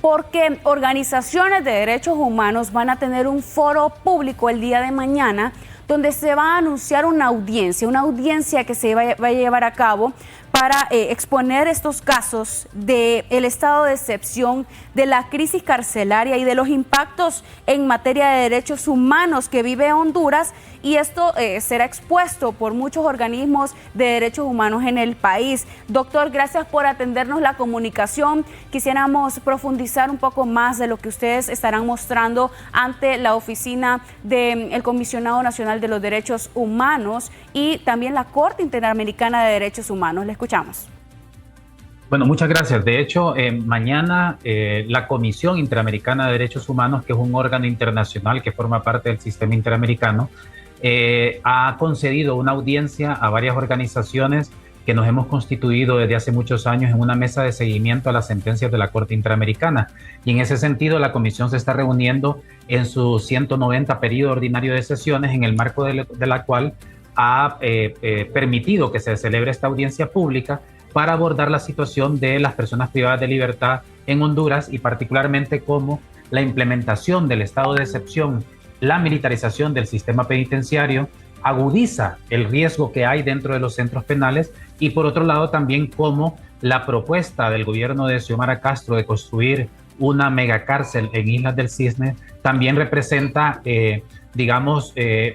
porque organizaciones de derechos humanos van a tener un foro público el día de mañana donde se va a anunciar una audiencia que se va a llevar a cabo para exponer estos casos del estado de excepción, de la crisis carcelaria y de los impactos en materia de derechos humanos que vive Honduras, y esto será expuesto por muchos organismos de derechos humanos en el país. Doctor, gracias por atendernos la comunicación. Quisiéramos profundizar un poco más de lo que ustedes estarán mostrando ante la oficina del Comisionado Nacional de los Derechos Humanos y también la Corte Interamericana de Derechos Humanos. Le escuchamos. Bueno, muchas gracias. De hecho, mañana la Comisión Interamericana de Derechos Humanos, que es un órgano internacional que forma parte del sistema interamericano, ha concedido una audiencia a varias organizaciones que nos hemos constituido desde hace muchos años en una mesa de seguimiento a las sentencias de la Corte Interamericana. Y en ese sentido, la Comisión se está reuniendo en su 190 periodo ordinario de sesiones, en el marco de la cual ha permitido que se celebre esta audiencia pública para abordar la situación de las personas privadas de libertad en Honduras y particularmente cómo la implementación del estado de excepción, la militarización del sistema penitenciario agudiza el riesgo que hay dentro de los centros penales, y por otro lado también cómo la propuesta del gobierno de Xiomara Castro de construir una megacárcel en Islas del Cisne también representa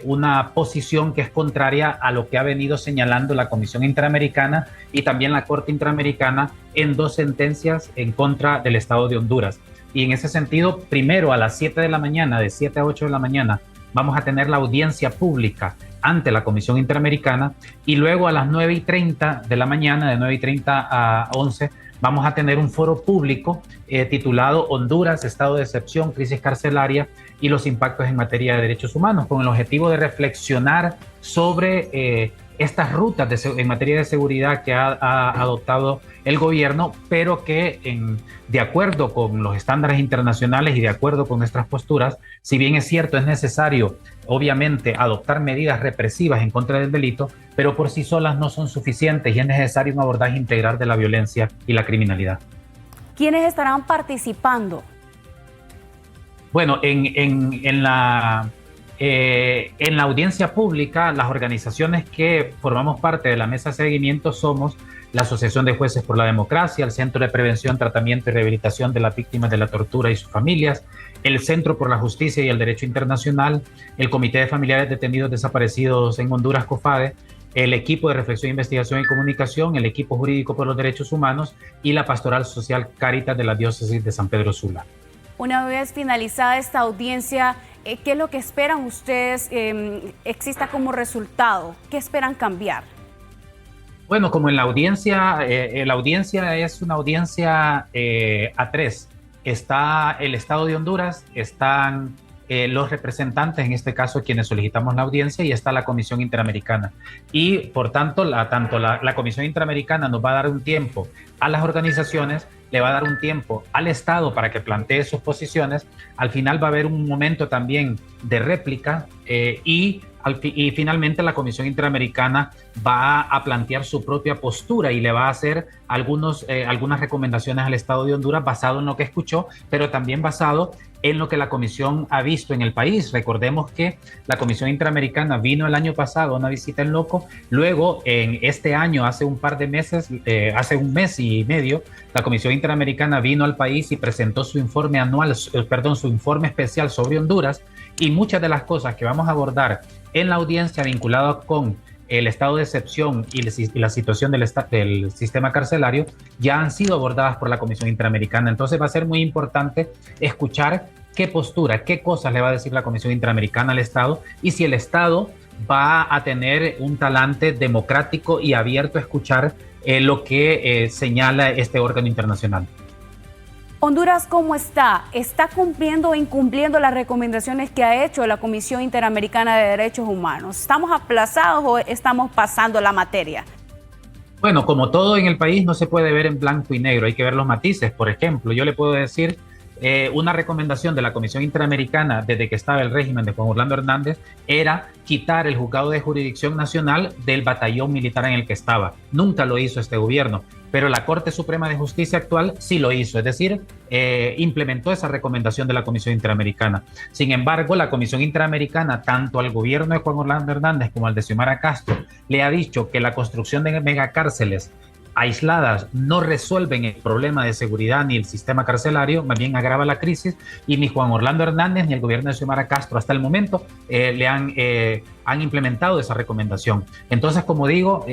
una posición que es contraria a lo que ha venido señalando la Comisión Interamericana y también la Corte Interamericana en dos sentencias en contra del Estado de Honduras. Y en ese sentido, primero a las 7 de la mañana, de 7 a 8 de la mañana, vamos a tener la audiencia pública ante la Comisión Interamericana, y luego a las 9:30 de la mañana, de 9:30 a 11, vamos a tener un foro público titulado Honduras, Estado de Excepción, Crisis Carcelaria y los impactos en materia de derechos humanos, con el objetivo de reflexionar sobre estas rutas en materia de seguridad que ha adoptado el gobierno, pero que de acuerdo con los estándares internacionales y de acuerdo con nuestras posturas, si bien es cierto, es necesario obviamente adoptar medidas represivas en contra del delito, pero por sí solas no son suficientes y es necesario un abordaje integral de la violencia y la criminalidad. ¿Quiénes estarán participando? Bueno, en la audiencia pública, las organizaciones que formamos parte de la mesa de seguimiento somos la Asociación de Jueces por la Democracia, el Centro de Prevención, Tratamiento y Rehabilitación de las Víctimas de la Tortura y sus familias, el Centro por la Justicia y el Derecho Internacional, el Comité de Familiares Detenidos Desaparecidos en Honduras, COFADE, el Equipo de Reflexión, Investigación y Comunicación, el Equipo Jurídico por los Derechos Humanos y la Pastoral Social Cáritas de la Diócesis de San Pedro Sula. Una vez finalizada esta audiencia, ¿qué es lo que esperan ustedes exista como resultado? ¿Qué esperan cambiar? Bueno, como en la audiencia es una audiencia a tres. Está el Estado de Honduras, están los representantes, en este caso quienes solicitamos la audiencia, y está la Comisión Interamericana. Y por tanto, la Comisión Interamericana nos va a dar un tiempo a las organizaciones, le va a dar un tiempo al Estado para que plantee sus posiciones. Al final va a haber un momento también de réplica y finalmente la Comisión Interamericana va a plantear su propia postura y le va a hacer algunas recomendaciones al Estado de Honduras basado en lo que escuchó, pero también basado en lo que la Comisión ha visto en el país. Recordemos que la Comisión Interamericana vino el año pasado a una visita en loco, luego en este año, hace un par de meses, hace un mes y medio, la Comisión Interamericana vino al país y presentó su informe su informe especial sobre Honduras, y muchas de las cosas que vamos a abordar en la audiencia vinculadas con el estado de excepción y la situación del sistema carcelario ya han sido abordadas por la Comisión Interamericana. Entonces va a ser muy importante escuchar qué postura, qué cosas le va a decir la Comisión Interamericana al Estado, y si el Estado va a tener un talante democrático y abierto a escuchar lo que señala este órgano internacional. Honduras, ¿cómo está? ¿Está cumpliendo o incumpliendo las recomendaciones que ha hecho la Comisión Interamericana de Derechos Humanos? ¿Estamos aplazados o estamos pasando la materia? Bueno, como todo en el país no se puede ver en blanco y negro, hay que ver los matices. Por ejemplo, yo le puedo decir una recomendación de la Comisión Interamericana desde que estaba el régimen de Juan Orlando Hernández era quitar el juzgado de jurisdicción nacional del batallón militar en el que estaba. Nunca lo hizo este gobierno, pero la Corte Suprema de Justicia actual sí lo hizo, es decir, implementó esa recomendación de la Comisión Interamericana. Sin embargo, la Comisión Interamericana, tanto al gobierno de Juan Orlando Hernández como al de Xiomara Castro, le ha dicho que la construcción de megacárceles aisladas no resuelven el problema de seguridad ni el sistema carcelario, más bien agrava la crisis, y ni Juan Orlando Hernández ni el gobierno de Xiomara Castro hasta el momento han implementado esa recomendación. Entonces, como digo,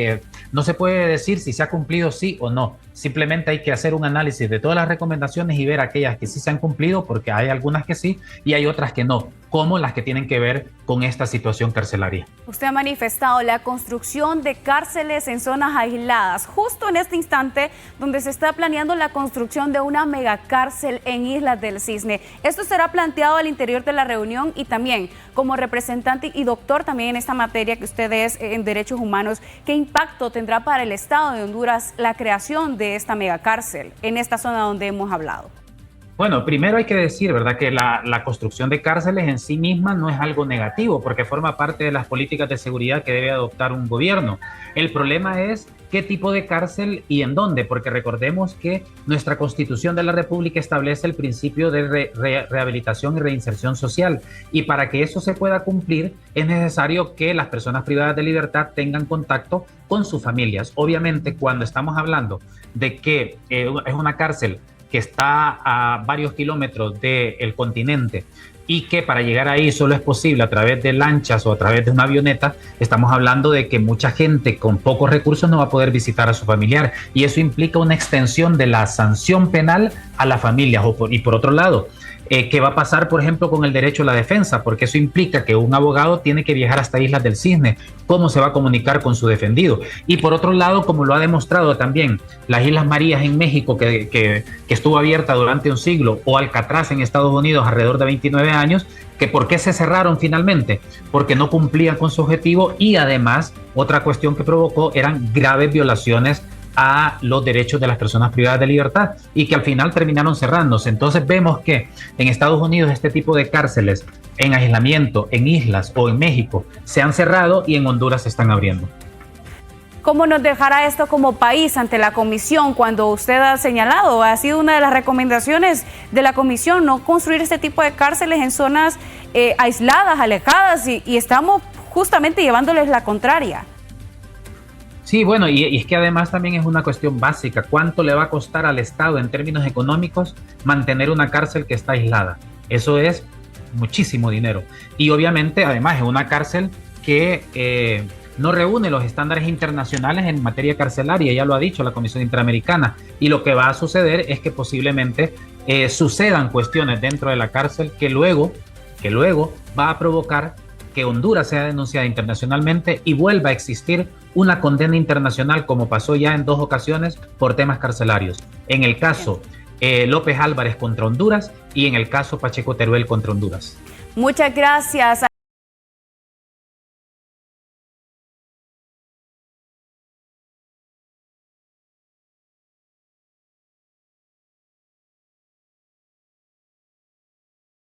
no se puede decir si se ha cumplido sí o no. Simplemente hay que hacer un análisis de todas las recomendaciones y ver aquellas que sí se han cumplido, porque hay algunas que sí y hay otras que no, como las que tienen que ver con esta situación carcelaria. Usted ha manifestado la construcción de cárceles en zonas aisladas, justo en este instante donde se está planeando la construcción de una megacárcel en Islas del Cisne. Esto será planteado al interior de la reunión y también como representante y doctor también en esta materia que usted es en derechos humanos, ¿qué impacto tendrá para el Estado de Honduras la creación de esta megacárcel en esta zona donde hemos hablado? Bueno, primero hay que decir, ¿verdad?, que la construcción de cárceles en sí misma no es algo negativo, porque forma parte de las políticas de seguridad que debe adoptar un gobierno. El problema es qué tipo de cárcel y en dónde, porque recordemos que nuestra Constitución de la República establece el principio de rehabilitación y reinserción social, y para que eso se pueda cumplir es necesario que las personas privadas de libertad tengan contacto con sus familias. Obviamente, cuando estamos hablando de que es una cárcel que está a varios kilómetros del continente y que para llegar ahí solo es posible a través de lanchas o a través de una avioneta, estamos hablando de que mucha gente con pocos recursos no va a poder visitar a su familiar, y eso implica una extensión de la sanción penal a las familias. Y por otro lado, ¿qué va a pasar, por ejemplo, con el derecho a la defensa? Porque eso implica que un abogado tiene que viajar hasta Islas del Cisne. ¿Cómo se va a comunicar con su defendido? Y por otro lado, como lo ha demostrado también las Islas Marías en México, que estuvo abierta durante un siglo, o Alcatraz en Estados Unidos alrededor de 29 años, que ¿por qué se cerraron finalmente? Porque no cumplían con su objetivo, y además otra cuestión que provocó eran graves violaciones a los derechos de las personas privadas de libertad, y que al final terminaron cerrándose. Entonces vemos que en Estados Unidos este tipo de cárceles en aislamiento, en islas o en México se han cerrado, y en Honduras se están abriendo. ¿Cómo nos dejará esto como país ante la comisión cuando usted ha señalado? Ha sido una de las recomendaciones de la comisión no construir este tipo de cárceles en zonas aisladas, alejadas, y estamos justamente llevándoles la contraria. Sí, bueno, y es que además también es una cuestión básica. ¿Cuánto le va a costar al Estado en términos económicos mantener una cárcel que está aislada? Eso es muchísimo dinero. Y obviamente además es una cárcel que no reúne los estándares internacionales en materia carcelaria, ya lo ha dicho la Comisión Interamericana. Y lo que va a suceder es que posiblemente sucedan cuestiones dentro de la cárcel que luego va a provocar que Honduras sea denunciada internacionalmente y vuelva a existir una condena internacional, como pasó ya en 2 ocasiones por temas carcelarios. En el caso López Álvarez contra Honduras y en el caso Pacheco Teruel contra Honduras. Muchas gracias.